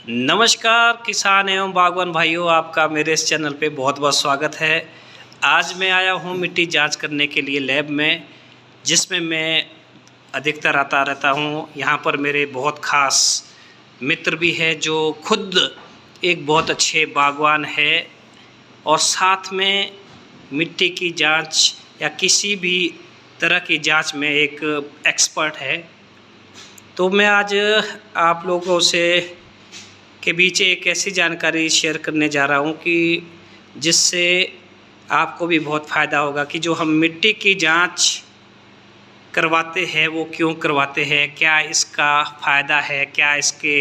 नमस्कार किसान एवं बागवान भाइयों, आपका मेरे इस चैनल पे बहुत बहुत स्वागत है। आज मैं आया हूँ मिट्टी जांच करने के लिए लैब में, जिसमें मैं अधिकतर आता रहता हूँ। यहाँ पर मेरे बहुत ख़ास मित्र भी है जो खुद एक बहुत अच्छे बागवान है और साथ में मिट्टी की जांच या किसी भी तरह की जांच में एक एक्सपर्ट है। तो मैं आज आप लोगों से के बीच एक ऐसी जानकारी शेयर करने जा रहा हूँ कि जिससे आपको भी बहुत फ़ायदा होगा कि जो हम मिट्टी की जांच करवाते हैं वो क्यों करवाते हैं, क्या इसका फ़ायदा है, क्या इसके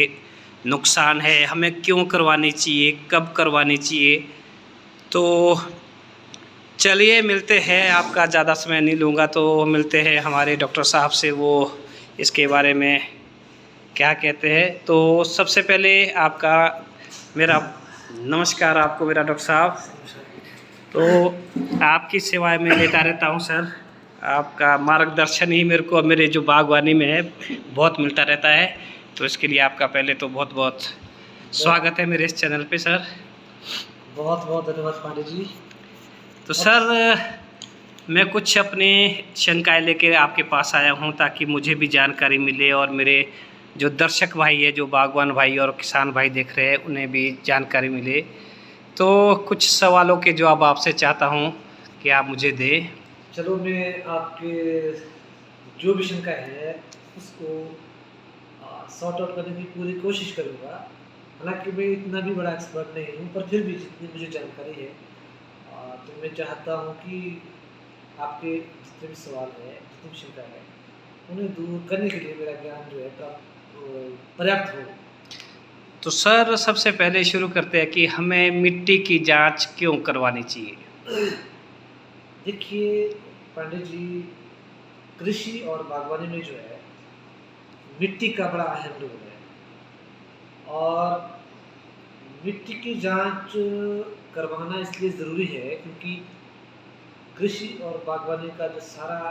नुकसान है, हमें क्यों करवानी चाहिए, कब करवानी चाहिए। तो चलिए मिलते हैं, आपका ज़्यादा समय नहीं लूँगा, तो मिलते हैं हमारे डॉक्टर साहब से, वो इसके बारे में क्या कहते हैं। तो सबसे पहले आपका मेरा नमस्कार आपको मेरा डॉक्टर साहब। तो आपकी सेवाएं मैं लेता रहता हूं सर। आपका मार्गदर्शन ही मेरे को मेरे जो बागवानी में है बहुत मिलता रहता है, तो इसके लिए आपका पहले तो बहुत बहुत स्वागत है मेरे इस चैनल पे सर। बहुत बहुत धन्यवाद पांडे जी। तो सर मैं कुछ अपनी शंकाएं लेके आपके पास आया हूं ताकि मुझे भी जानकारी मिले और मेरे जो दर्शक भाई है, जो बागवान भाई और किसान भाई देख रहे हैं, उन्हें भी जानकारी मिले। तो कुछ सवालों के जवाब आपसे चाहता हूं कि आप मुझे दें। चलो, मैं आपके जो भी शंका है उसको सॉर्ट आउट करने की पूरी कोशिश करूँगा। हालांकि मैं इतना भी बड़ा एक्सपर्ट नहीं हूँ, पर फिर भी जितनी मुझे जानकारी है तो मैं चाहता हूँ कि आपके जितने भी सवाल है, जितनी भी शंका है, उन्हें दूर करने के लिए मेरा ज्ञान जो है पर्याप्त हो। तो सर सबसे पहले शुरू करते हैं कि हमें मिट्टी की जांच क्यों करवानी चाहिए। देखिए पांडे जी, कृषि और बागवानी में जो है मिट्टी का बड़ा अहम रोल है और मिट्टी की जांच करवाना इसलिए ज़रूरी है क्योंकि कृषि और बागवानी का जो सारा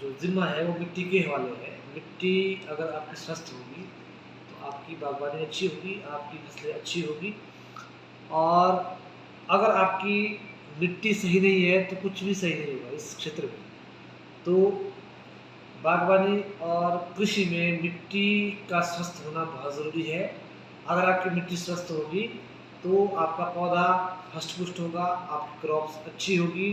जो जिम्मा है वो मिट्टी के हवाले है। मिट्टी अगर आपकी स्वस्थ होगी तो आपकी बागवानी अच्छी होगी, आपकी फसलें अच्छी होगी। और अगर आपकी मिट्टी सही नहीं है तो कुछ भी सही नहीं होगा इस क्षेत्र में। तो बागवानी और कृषि में मिट्टी का स्वस्थ होना बहुत ज़रूरी है। अगर आपकी मिट्टी स्वस्थ होगी तो आपका पौधा हष्ट-पुष्ट होगा, आपकी क्रॉप्स अच्छी होगी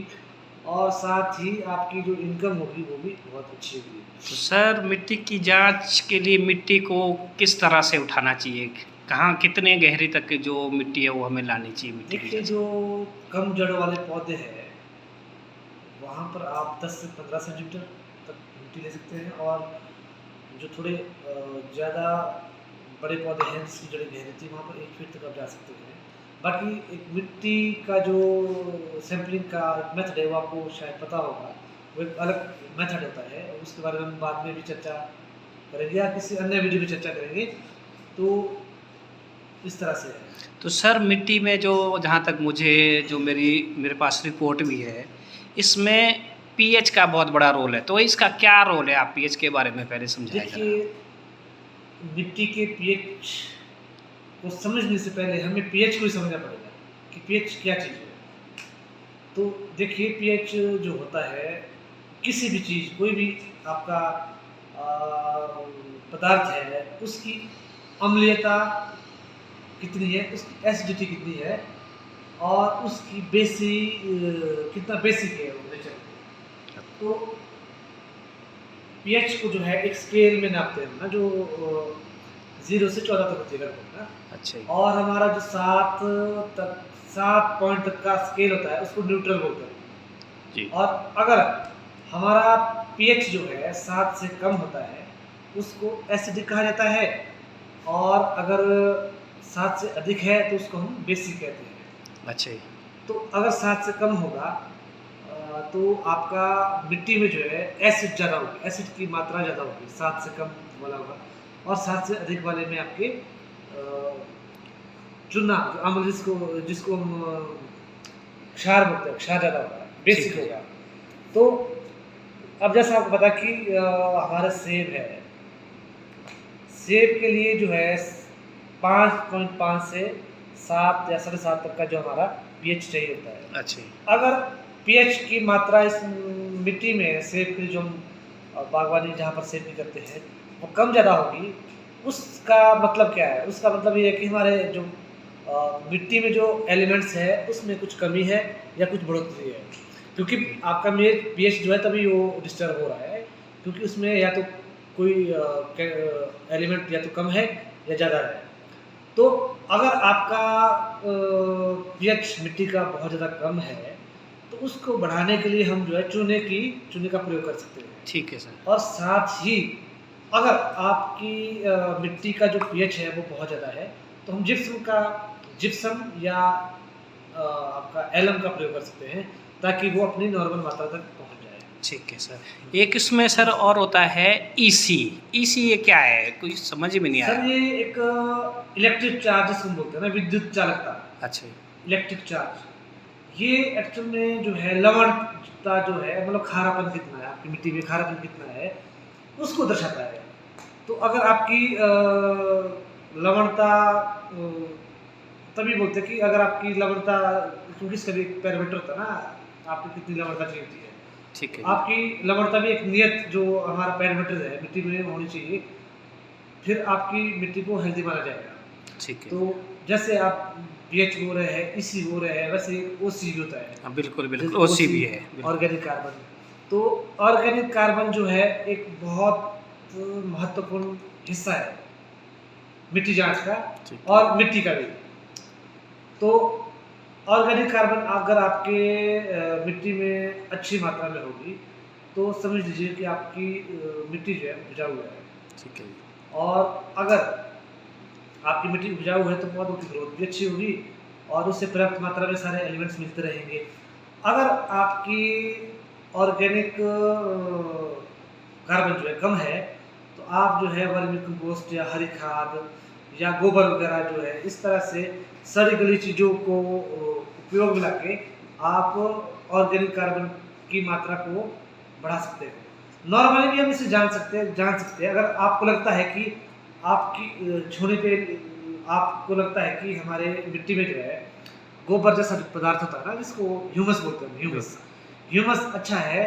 और साथ ही आपकी जो इनकम होगी वो भी बहुत अच्छी होगी। तो सर मिट्टी की जांच के लिए मिट्टी को किस तरह से उठाना चाहिए, कहाँ कितने गहरी तक की जो मिट्टी है वो हमें लानी चाहिए मिट्टी की देखिए, जांच? जो कम जड़ वाले पौधे हैं वहाँ पर आप 10 से 15 सेंटीमीटर तक मिट्टी ले सकते हैं और जो थोड़े ज़्यादा बड़े पौधे हैं जिसकी जड़ें गहरी थी वहाँ पर 1 फीट तक आप जा सकते हैं। बाकी एक मिट्टी का जो सैंपलिंग का मेथड है वो आपको शायद पता होगा, वो एक अलग मेथड होता है और उसके बारे में हम बाद में भी चर्चा करेंगे या किसी अन्य वीडियो में चर्चा करेंगे। तो इस तरह से है। तो सर मिट्टी में जो जहाँ तक मुझे जो मेरे पास रिपोर्ट भी है, इसमें पीएच का बहुत बड़ा रोल है। तो इसका क्या रोल है, आप पीएच के बारे में पहले समझाइए जरा। देखिए, मिट्टी के पीएच को समझने से पहले हमें पीएच को ही समझना पड़ेगा कि पीएच क्या चीज़ है। तो देखिए, पीएच जो होता है किसी भी चीज़, कोई भी आपका पदार्थ है, उसकी अम्लीयता कितनी है, उसकी एसिडिटी कितनी है और उसकी कितना बेसिक है वो नेचर में। तो पीएच को जो है एक स्केल में नापते हैं ना, जो 0 से 14 तक होती है लगभग ना। अच्छा। और हमारा जो 7 पॉइंट तक का स्केल होता है उसको न्यूट्रल बोलते हैं जी। और अगर हमारा पीएच जो है 7 से कम होता है उसको एसिडिक कहा जाता है और अगर 7 से अधिक है तो उसको हम बेसिक कहते हैं। अच्छा। तो अगर 7 से कम होगा तो आपका मिट्टी में जो है एसिड ज़्यादा होगी, एसिड की मात्रा ज़्यादा होगी, 7 से कम वाला होगा। और 7 से अधिक वाले में आपके चूना अम्ल जिसको हम क्षार बोलते हैं, क्षार ज़्यादा होगा, बेसिक होगा। तो अब जैसा आपको पता कि हमारा सेब है, सेब के लिए जो है 5.5 से 7 या 7.5 तक का जो हमारा पीएच चाहिए होता है। अच्छा जी। अगर पीएच की मात्रा इस मिट्टी में सेब की जो हम बागवानी जहाँ पर सेब की करते हैं वो कम ज़्यादा होगी, उसका मतलब क्या है? उसका मतलब ये है कि हमारे जो मिट्टी में जो एलिमेंट्स है उसमें कुछ कमी है या कुछ बढ़ोतरी है, क्योंकि आपका पीएच जो है तभी वो डिस्टर्ब हो रहा है, क्योंकि उसमें या तो कोई एलिमेंट या तो कम है या ज़्यादा है। तो अगर आपका पीएच मिट्टी का बहुत ज़्यादा कम है तो उसको बढ़ाने के लिए हम जो है चूने का प्रयोग कर सकते हैं। ठीक है सर। और साथ ही अगर आपकी मिट्टी का जो पीएच है वो बहुत ज़्यादा है तो हम जिप्सम या आपका एलम का प्रयोग कर सकते हैं, ताकि वो अपनी नॉर्मल मात्रा तक पहुंच जाए। ठीक है सर। एक इसमें सर और होता है ईसी। ईसी ये क्या है? कोई समझ में नहीं सर आया। ये एक इलेक्ट्रिक चार्ज जिसको बोलते हैं ना, विद्युत चालकता, अच्छा। इलेक्ट्रिक चार्ज, ये एक्चुअल में जो है लवणता जो है, मतलब खारापन कितना है आपकी मिट्टी में, खारापन कितना है उसको दर्शाता है। तो अगर आपकी लवणता तभी बोलते हैं कि अगर आपकी लवणता, क्योंकि इसका भी एक पैरामीटर होता है ना, आपकी कितनी लवणता चाहिए होती है। ठीक है। आपकी लवणता भी एक नियत जो हमारा पैरामीटर है मिट्टी में होनी चाहिए, फिर आपकी मिट्टी को हेल्दी माना जाएगा। ठीक है। तो जैसे आप पीएच हो रहे हैं, ईसी हो रहे हैं, वैसे ओसी भी होता है। हाँ बिल्कुल बिल्कुल, जैसे ओसी भी है। बिल्कुल। Organic carbon. तो ऑर्गेनिक कार्बन जो है एक बहुत महत्वपूर्ण हिस्सा है मिट्टी जांच का ठीक। और मिट्टी का भी। तो ऑर्गेनिक कार्बन अगर आपके मिट्टी में अच्छी मात्रा में होगी तो समझ लीजिए कि आपकी मिट्टी जो है उपजाऊ है। ठीक है। और अगर आपकी मिट्टी उपजाऊ है तो पौधों की ग्रोथ भी अच्छी होगी और उससे पर्याप्त मात्रा में सारे एलिमेंट्स मिलते रहेंगे। अगर आपकी ऑर्गेनिक कार्बन जो है कम है तो आप जो है वर्मी कंपोस्ट या हरी खाद या गोबर वगैरह जो है इस तरह से सड़ी गली चीज़ों को उपयोग में लाके आप ऑर्गेनिक कार्बन की मात्रा को बढ़ा सकते हैं। नॉर्मली भी हम इसे जान सकते हैं। अगर आपको लगता है कि आपकी छूने पे आपको लगता है कि हमारे मिट्टी में जो है गोबर जैसा पदार्थ होता है ना, जिसको ह्यूमस बोलते हैं, ह्यूमस अच्छा है,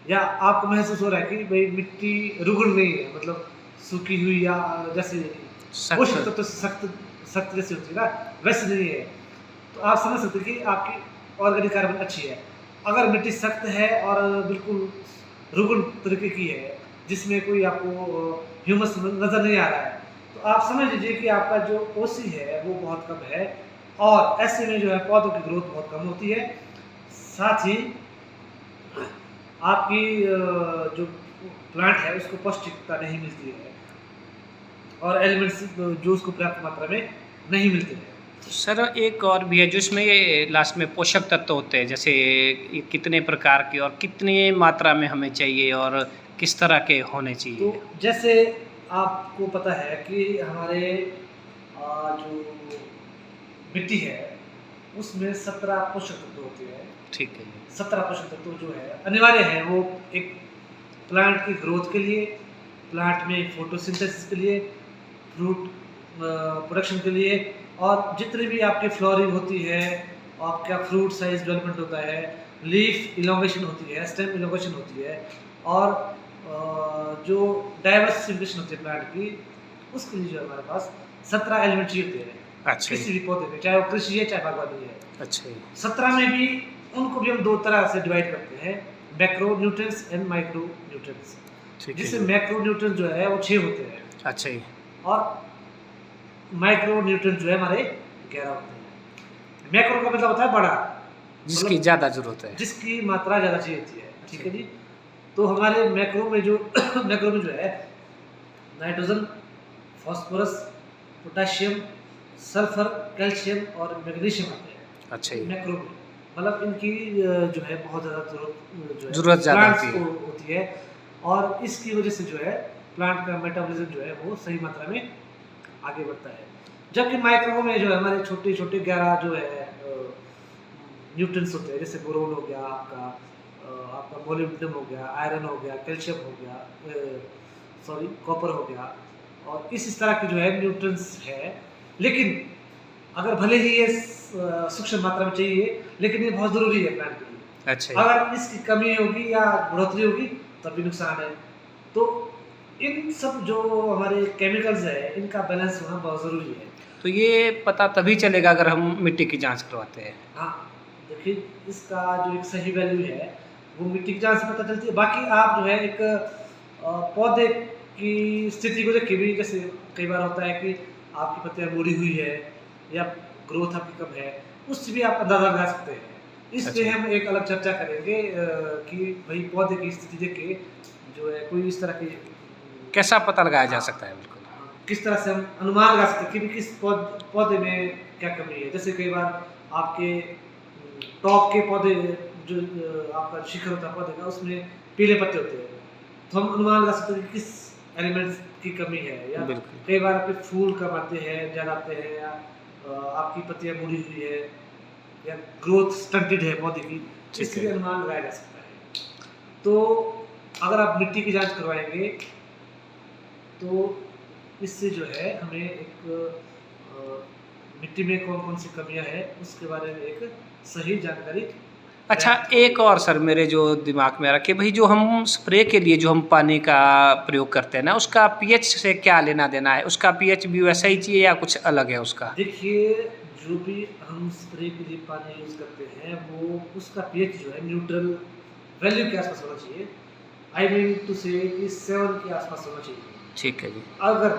या आपको महसूस हो रहा है कि भाई मिट्टी रुगड़ नहीं है, मतलब सूखी हुई या जैसे पोषक तत्व सख्त जैसी होती है ना, वैसे नहीं है, तो आप समझ सकते हैं कि आपकी ऑर्गेनिक कार्बन अच्छी है। अगर मिट्टी सख्त है और बिल्कुल रुगड़ तरीके की है जिसमें कोई आपको ह्यूमस नज़र नहीं आ रहा है, तो आप समझ लीजिए कि आपका जो ओसी है वो बहुत कम है और ऐसे में जो है पौधों की ग्रोथ बहुत कम होती है। साथ ही आपकी जो प्लांट है उसको पौष्टिकता नहीं मिलती है और एलिमेंट्स जो उसको पर्याप्त मात्रा में नहीं मिलते हैं। सर एक और भी है जो इसमें ये लास्ट में पोषक तत्व होते हैं, जैसे ये कितने प्रकार के और कितनी मात्रा में हमें चाहिए और किस तरह के होने चाहिए? तो जैसे आपको पता है कि हमारे जो मिट्टी है उसमें 17 पोषक तत्व होते हैं। ठीक है। 17 पोषक तत्व जो है अनिवार्य है, वो एक प्लांट की ग्रोथ के लिए, प्लांट में फोटोसिंथेसिस के लिए, फ्रूट प्रोडक्शन के लिए, और जितनी भी आपकी फ्लोरिंग होती है, आपका फ्रूट साइज डेवलपमेंट होता है, लीफ इलोंगेशन होती है, स्टेम इलोंगेशन होती है, और जो डाइवर्सिफिकेशन होती है प्लांट की, उसके लिए जो है हमारे पास 17 एलिमेंट चाहिए होते हैं। अच्छा किसी भी पौधे में, चाहे वो कृषि है चाहे बागवानी है। अच्छा। 17 में भी उनको भी हम दो तरह से डिवाइड करते हैं, macro nutrients and micro nutrients. जिससे मैक्रो न्यूट्रिएंट्स जो है वो 6 होते हैं। अच्छा जी। और माइक्रो न्यूट्रिएंट्स जो है हमारे 11 होते हैं। मैक्रो का मतलब होता है बड़ा, जिसकी ज़्यादा जरूरत है, जिसकी मात्रा ज़्यादा चाहिए होती है। ठीक है जी। तो हमारे मैक्रो में जो है nitrogen, phosphorus, potassium, sulphur, calcium और मैग्नीशियम आते हैं। अच्छा जी। मैक्रो में मतलब इनकी जो है बहुत ज़्यादा जरूरत ज़्यादा होती है और इसकी वजह से जो है प्लांट का मेटाबॉलिज्म जो है वो सही मात्रा में आगे बढ़ता है। जबकि माइक्रो में जो है हमारे छोटे छोटे 11 जो है न्यूट्रिएंट्स होते हैं, जैसे बोरोन हो गया, आपका मोलिब्डेनम हो गया, आयरन हो गया, कैल्शियम हो गया, कॉपर हो गया, और इस तरह के जो है न्यूट्रिएंट्स है लेकिन अगर भले ही ये सूक्ष्म मात्रा में चाहिए, लेकिन ये बहुत ज़रूरी है प्लांट के लिए। अच्छा अगर इसकी कमी होगी या बढ़ोतरी होगी तब भी नुकसान है। तो इन सब जो हमारे केमिकल्स है, इनका बैलेंस होना बहुत ज़रूरी है। तो ये पता तभी चलेगा अगर हम मिट्टी की जांच करवाते हैं। हाँ, देखिए इसका जो एक सही वैल्यू है वो मिट्टी की जांच से पता चलती है। बाकी आप जो है एक पौधे की स्थिति को देख के भी, जैसे कई बार होता है कि आपकी पत्तियाँ मुड़ी हुई है या ग्रोथ आपकी कम है, उससे भी आप अंदाजा लगा सकते हैं। इस पे अच्छा। हम एक अलग चर्चा करेंगे कि भाई पौधे की स्थिति देख के जो है कोई इस तरह की कैसा पता लगाया जा सकता है? बिल्कुल। किस तरह से हम अनुमान लगा सकते हैं कि किस पौधे में क्या कमी है। जैसे कई बार आपके टॉप के पौधे जो आपका शिखर होता है पौधे का, उसमें पीले पत्ते होते हैं, तो हम अनुमान लगा सकते हैं कि किस एलिमेंट्स की कमी है। या बिल्कुल। कई बार आपके फूल कम आते हैं, ज़्यादा आते हैं, या आपकी पत्तियाँ मुड़ी हुई है या ग्रोथ स्टंटेड है पौधे की, इसलिए अनुमान लगाया जा सकता है। तो अगर आप मिट्टी की जांच करवाएंगे तो इससे जो है हमें एक मिट्टी में कौन कौन सी कमियां हैं उसके बारे में एक सही जानकारी। अच्छा, एक और सर मेरे जो दिमाग में आ रहा कि भाई जो हम स्प्रे के लिए जो हम पानी का प्रयोग करते हैं ना, उसका पीएच से क्या लेना देना है? उसका पीएच भी वैसा ही चाहिए या कुछ अलग है उसका? देखिए, जो भी हम स्प्रे के लिए पानी यूज़ करते हैं वो उसका पीएच जो है न्यूट्रल वैल्यू के आसपास होना चाहिए। आई मीन टू से कि 7 के आसपास होना चाहिए। ठीक है जी। अगर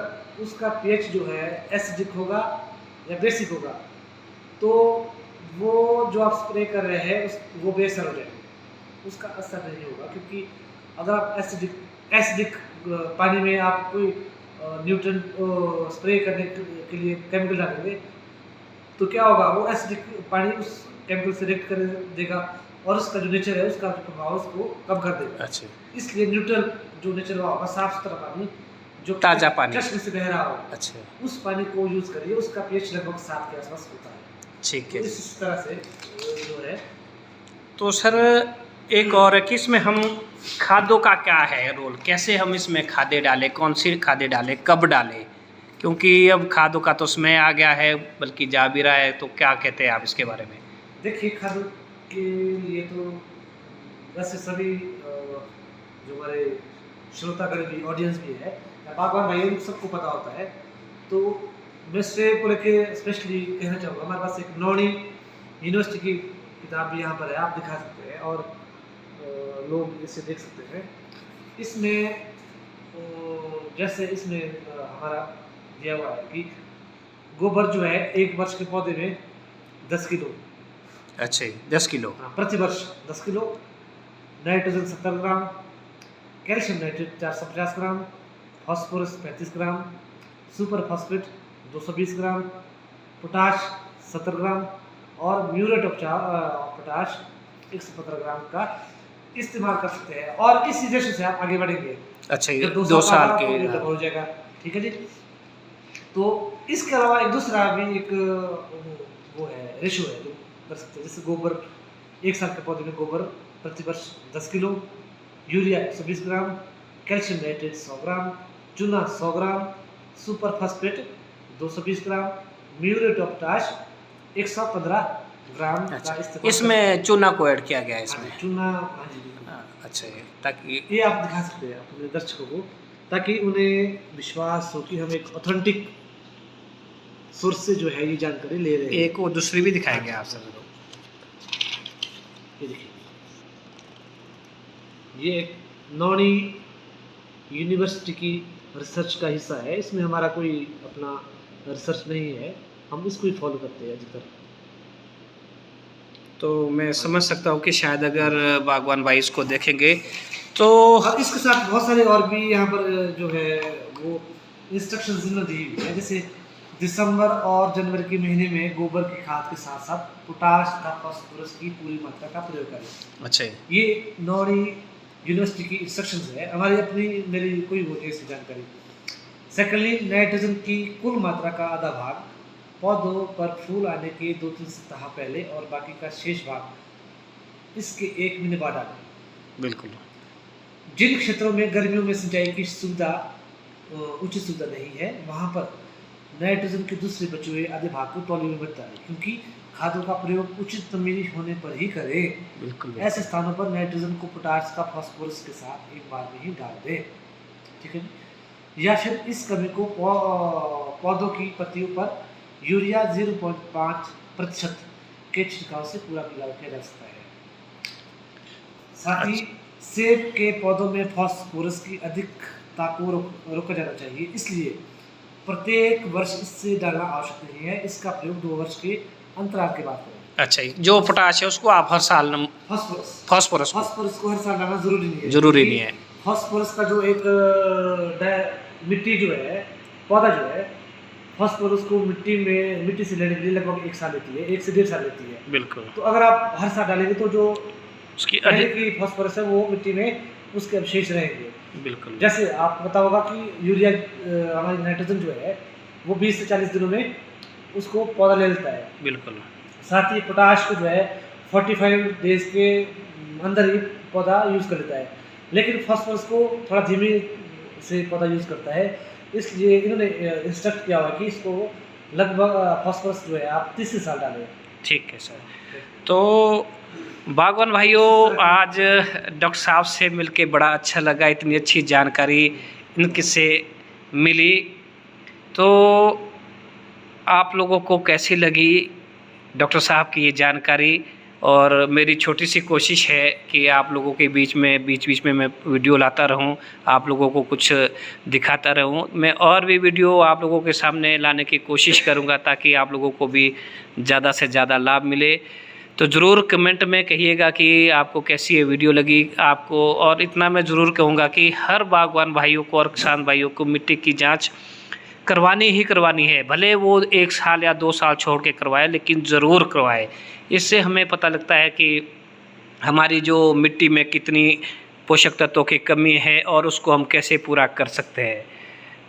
उसका पीएच जो है एसिडिक होगा या बेसिक होगा तो वो जो आप स्प्रे कर रहे हैं वो बेअसर हो जाएगा, उसका असर नहीं होगा। क्योंकि अगर आप एसिडिक पानी में आप कोई न्यूट्रन स्प्रे करने के लिए केमिकल डालेंगे तो क्या होगा, वो एसिडिक पानी उस केमिकल से रिएक्ट कर देगा और उसका जो नेचर है, उसका जो प्रभाव उसको कम कर देगा। अच्छा। इसलिए न्यूट्रल जो नेचर होगा, साफ सुथरा पानी जो ताज़ा पानी। चश्मे से बह रहा हो, अच्छा। उस पानी को यूज़ करिए। उसका पीएच लगभग 7 के आसपास होता है। ठीक तो है। इस तरह से जो है। तो सर एक और है कि इसमें हम खादों का क्या है रोल? कैसे हम इसमें खादें डालें? कौन सी खादें डालें? कब डालें? क्योंकि अब खादों का तो समय आ गया है, बल्कि जा भी रहा है, तो क्या कहते हैं आप इसके बारे में? देखिए, खादों के लिए तो वैसे सभी जो हमारे श्रोतागण भी, ऑडियंस भी है, बागवान भाई सबको पता होता है। तो मैं इससे को लेके स्पेशली कहना चाहूँगा, हमारे पास एक नौणी यूनिवर्सिटी की किताब भी यहाँ पर है, आप दिखा सकते हैं और लोग इसे देख सकते हैं। इसमें जैसे इसमें हमारा दिया हुआ है कि गोबर जो है 1 वर्ष के पौधे में 10 किलो। अच्छा, 10 किलो। हाँ, प्रति वर्ष 10 किलो। नाइट्रोजन 70 ग्राम, कैल्शियम नाइट्रेट 450 ग्राम, फास्फोरस 35 ग्राम, सुपर फास्फेट 220 ग्राम, पोटाश 70 ग्राम और म्यूरेट ऑफ पोटाश 115 ग्राम का इस्तेमाल कर सकते हैं। और इसी रेशो से आप आगे बढ़ेंगे। अच्छा, ये जब 2 साल का के। ये डबल हो जाएगा। ठीक है जी। तो इसके अलावा एक दूसरा भी एक वो है, रेशो है जो कर सकते हैं। जैसे गोबर 1 साल के पौधे में गोबर प्रति वर्ष 10 किलो, urea 120 gram, calcium nitrate 100 gram, चूना 100 gram, super phosphate 220 gram, muriate of potash 115 gram का इस्तेमाल। इसमें चूना को ऐड किया गया है इसमें? चूना, हाँ जी बिल्कुल। अच्छा, ताकि ये आप दिखा सकते हैं अपने दर्शकों को, ताकि उन्हें विश्वास हो कि हम एक ऑथेंटिक सोर्स से जो है ये जानकारी ले रहे हैं। एक वो दूसरी भी दिखाएंगे आप सर? ये देखिए, ये एक नौणी यूनिवर्सिटी की रिसर्च का हिस्सा है। इसमें हमारा कोई अपना रिसर्च नहीं है, हम इसको ही फॉलो करते हैं अधिकतर। तो मैं समझ सकता हूँ कि शायद अगर बागवान भाई इसको देखेंगे तो और इसके साथ बहुत सारे और भी यहाँ पर जो है वो इंस्ट्रक्शंस जिन्होंने दी हुई है। जैसे दिसंबर और जनवरी के महीने में गोबर की खाद के साथ साथ पोटाश तथा फास्फोरस की पूरी मात्रा का प्रयोग करें। अच्छा, ये नौणी यूनिवर्सिटी की इंस्ट्रक्शंस है, हमारी अपनी मेरी कोई वो नहीं इसकी जानकारी। सेकेंडली, नाइट्रोजन की कुल मात्रा का आधा भाग पौधों पर फूल आने के 2-3 सप्ताह पहले और बाकी का शेष भाग इसके 1 महीने बाद डालें। बिल्कुल। जिन क्षेत्रों में गर्मियों में सिंचाई की सुविधा उचित सुविधा नहीं है, वहाँ पर नाइट्रोजन के दूसरे बचे हुए आधे भाग को ट्रॉली में मत डालें, क्योंकि खादों का प्रयोग उचित नमी होने पर ही करें। बिल्कुल ऐसे स्थानों पर नाइट्रोजन को पोटाश का फास्फोरस के साथ एक बार में ही डाल दें, ठीक है। या फिर इस कमी को पौधों की पत्तियों पर यूरिया 0.5% के छिड़काव से पूरा किया जा सकता है। साथ ही सेब के पौधों में फास्फोरस की अधिकता को रोका जाना चाहिए, इसलिए प्रत्येक वर्ष इससे डालना आवश्यक नहीं है। इसका प्रयोग 2 वर्ष के अंतराल के बाद करें। अच्छा, जो पोटाश है उसको आप हर साल फास्फोरस को हर साल डालना जरूरी नहीं है। जरूरी नहीं है। फास्फोरस का जो एक मिट्टी जो है, पौधा जो है, फास्फोरस को मिट्टी से लेने के लिए लगभग 1 साल लेती है, 1 से 1.5 साल लेती है। बिल्कुल। तो अगर आप हर साल डालेंगे तो जो उसकी की फास्फोरस है वो मिट्टी में उसके अवशेष रहेंगे। बिल्कुल। जैसे जैसे आपको पता होगा कि यूरिया हमारी नाइट्रोजन जो है वो 20 से 40 दिनों में उसको पौधा ले लेता है। बिल्कुल। साथ ही पोटाश को जो है 45 डेज के अंदर ही पौधा यूज़ कर लेता है, लेकिन फास्फोरस को थोड़ा धीमे से पौधा यूज़ करता है। इसलिए इन्होंने इंस्ट्रक्ट किया हुआ है कि इसको लगभग फास्फोरस जो है आप 30 साल डालें। ठीक है सर। तो बागवान भाइयों, आज डॉक्टर साहब से मिलके बड़ा अच्छा लगा, इतनी अच्छी जानकारी इनके से मिली। तो आप लोगों को कैसी लगी डॉक्टर साहब की ये जानकारी? और मेरी छोटी सी कोशिश है कि आप लोगों के बीच में मैं वीडियो लाता रहूं, आप लोगों को कुछ दिखाता रहूं। मैं और भी वीडियो आप लोगों के सामने लाने की कोशिश करूंगा ताकि आप लोगों को भी ज़्यादा से ज़्यादा लाभ मिले। तो ज़रूर कमेंट में कहिएगा कि आपको कैसी ये वीडियो लगी आपको। और इतना मैं ज़रूर कहूँगा कि हर बागवान भाइयों को और किसान भाइयों को मिट्टी की जाँच करवानी ही करवानी है, भले वो 1 साल या 2 साल छोड़ के करवाए, लेकिन ज़रूर करवाए। इससे हमें पता लगता है कि हमारी जो मिट्टी में कितनी पोषक तत्वों की कमी है और उसको हम कैसे पूरा कर सकते हैं।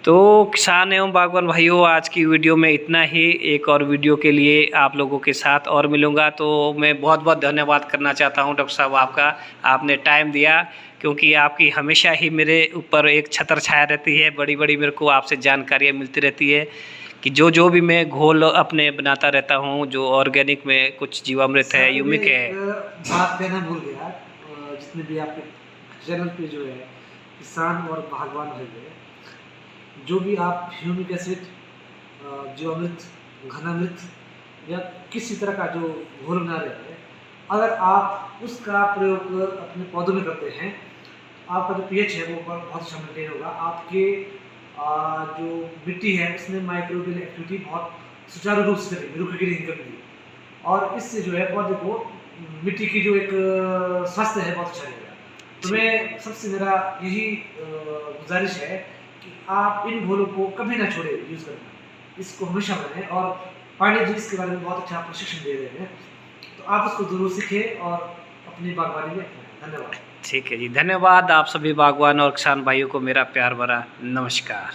तो किसान एवं बागवान भाइयों, आज की वीडियो में इतना ही। एक और वीडियो के लिए आप लोगों के साथ और मिलूँगा। तो मैं बहुत बहुत धन्यवाद करना चाहता हूँ डॉक्टर साहब आपका, आपने टाइम दिया, क्योंकि आपकी हमेशा ही मेरे ऊपर एक छत्र छाया रहती है। बड़ी बड़ी मेरे को आपसे जानकारियाँ मिलती रहती है कि जो भी मैं घोल अपने बनाता रहता हूँ, जो ऑर्गेनिक में कुछ जीवामृत है, यूमिक है। बात कहना भूल गया, जितने भी आपके चैनल पे जो है किसान और बागवान है, जो भी आप ह्यूमिक एसिड, जीवामृत, घनामृत या किसी तरह का जो घोल बना रहे हैं, अगर आप उसका प्रयोग अपने पौधों में करते हैं, आपका जो पीएच है वो बहुत अच्छा मेंटेन होगा। आपके जो मिट्टी है उसमें माइक्रोबियल एक्टिविटी बहुत सुचारू रूप से चलेगी, रुकेगी नहीं कभी। और इससे जो है पौधे को मिट्टी की जो एक स्वास्थ्य है बहुत अच्छा रहेगा। तो मैं सबसे मेरा यही गुजारिश है कि आप इन घोलों को कभी ना छोड़े यूज़ करना, इसको हमेशा बनाएं। और पांडे जी इसके बारे में बहुत अच्छा प्रशिक्षण दे रहे हैं, तो आप इसको जरूर सीखें और अपनी बागवानी में अपनाएं। धन्यवाद। ठीक है जी, धन्यवाद। आप सभी बागवान और किसान भाइयों को मेरा प्यार भरा नमस्कार।